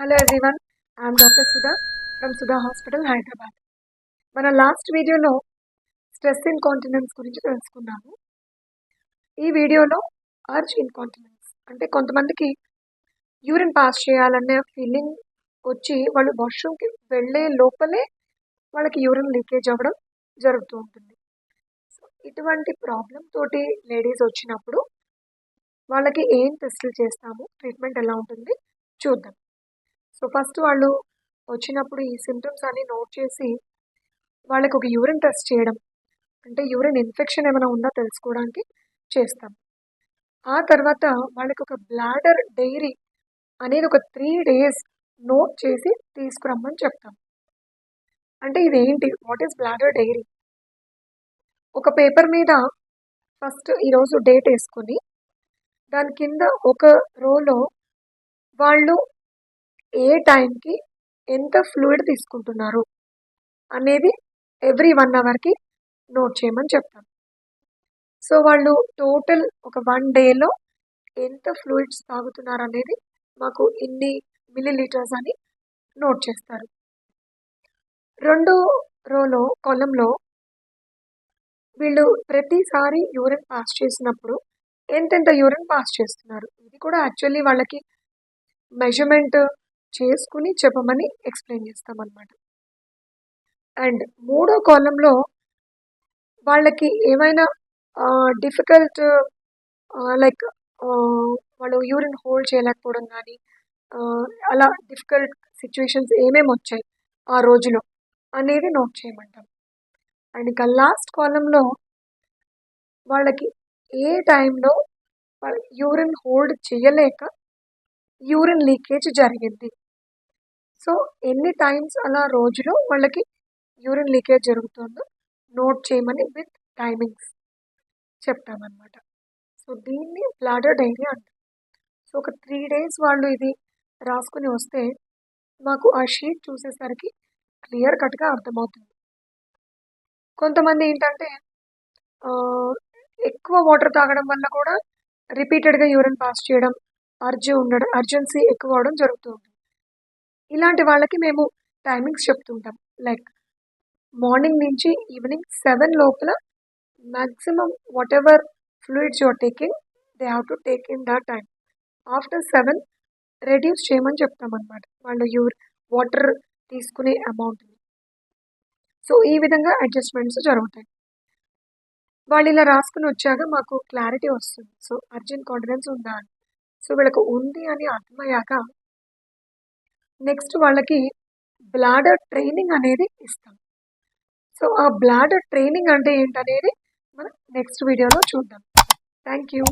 Hello everyone, I am Dr. Sudha from Sudha Hospital, Hyderabad. మన last వీడియోలో stress incontinence గురించి తెలుసుకున్నాము. ఈ వీడియోలో అర్జ్ ఇన్కాంటినెన్స్ అంటే కొంతమందికి యూరిన్ పాస్ చేయాలనే ఫీలింగ్ వచ్చి వాళ్ళు వాష్రూమ్కి వెళ్ళే లోపలే వాళ్ళకి యూరిన్ లీకేజ్ అవ్వడం జరుగుతూ ఉంటుంది. సో ఇటువంటి ప్రాబ్లం తోటి లేడీస్ వచ్చినప్పుడు వాళ్ళకి ఏం టెస్టులు చేస్తాము, ట్రీట్మెంట్ ఎలా ఉంటుంది చూద్దాం. సో ఫస్ట్ వాళ్ళు వచ్చినప్పుడు ఈ సిమ్టమ్స్ అన్ని నోట్ చేసి వాళ్ళకి ఒక యూరిన్ టెస్ట్ చేయడం, అంటే యూరిన్ ఇన్ఫెక్షన్ ఏమైనా ఉందా తెలుసుకోవడానికి చేస్తాం. ఆ తర్వాత వాళ్ళకి ఒక బ్లాడర్ డైరీ అనేది ఒక 3 days నోట్ చేసి తీసుకురమ్మని చెప్తాం. అంటే ఇదేంటి, వాట్ ఈస్ బ్లాడర్ డైరీ? ఒక పేపర్ మీద ఫస్ట్ ఈరోజు డేట్ వేసుకొని దాని కింద ఒక రోలో వాళ్ళు ఏ టైంకి ఎంత ఫ్లూయిడ్ తీసుకుంటున్నారు అనేది ఎవ్రీ 1 hourకి నోట్ చేయమని చెప్తాం. సో వాళ్ళు టోటల్ ఒక 1 dayలో ఎంత ఫ్లూయిడ్స్ తాగుతున్నారు అనేది మాకు ఇన్ని మిల్లీలీటర్స్ అని నోట్ చేస్తారు. రెండో రోలో కాలంలో వీళ్ళు ప్రతిసారి యూరిన్ పాస్ చేసినప్పుడు ఎంతెంత యూరిన్ పాస్ చేస్తున్నారు, ఇది కూడా యాక్చువల్లీ వాళ్ళకి మెజర్మెంట్ చేసుకుని చెప్పమని ఎక్స్ప్లెయిన్ చేస్తామన్నమాట. అండ్ మూడో కాలంలో వాళ్ళకి ఏమైనా డిఫికల్ట్ లైక్ వాళ్ళు యూరిన్ హోల్డ్ చేయలేకపోవడం కానీ అలా డిఫికల్ట్ సిచ్యువేషన్స్ ఏమేమి వచ్చాయి ఆ రోజులో అనేది నోట్ చేయమంటాం. అండ్ ఇక లాస్ట్ కాలంలో వాళ్ళకి ఏ టైంలో యూరిన్ హోల్డ్ చేయలేక యూరిన్ లీకేజ్ జరిగింది, సో ఎన్ని టైమ్స్ అలా రోజులో వాళ్ళకి యూరిన్ లీకేజ్ జరుగుతుందో నోట్ చేయమని విత్ టైమింగ్స్ చెప్తామన్నమాట. సో దీన్ని బ్లాడర్ డైరీ అంటారు. సో ఒక 3 days వాళ్ళు ఇది రాసుకుని వస్తే మాకు ఆ షీట్ చూసేసరికి క్లియర్ కట్గా అర్థమవుతుంది. కొంతమంది ఏంటంటే ఎక్కువ వాటర్ తాగడం వల్ల కూడా రిపీటెడ్గా యూరిన్ పాస్ చేయడం, అర్జెన్సీ ఎక్కువ అవడం జరుగుతూ ఉంటుంది. ఇలాంటి వాళ్ళకి మేము టైమింగ్స్ చెప్తుంటాం. లైక్ మార్నింగ్ నుంచి ఈవినింగ్ 7 లోపల maximum whatever fluids you're taking they have to take in that time. After 7 reduce చేయమని చెప్తామన్నమాట వాళ్ళు వాటర్ తీసుకునే అమౌంట్ని. సో ఈ విధంగా అడ్జస్ట్మెంట్స్ జరుగుతాయి. వాళ్ళు ఇలా రాసుకుని వచ్చాక మాకు క్లారిటీ వస్తుంది, సో అర్జెంట్ కాన్ఫిడెన్స్ ఉందా అని. సో వీళ్ళకి ఉంది అని అర్థమయ్యాక నెక్స్ట్ వాళ్ళకి బ్లాడర్ ట్రైనింగ్ అనేది ఇస్తాం. సో ఆ బ్లాడర్ ట్రైనింగ్ అంటే ఏంటనేది మనం నెక్స్ట్ వీడియోలో చూద్దాం. Thank you.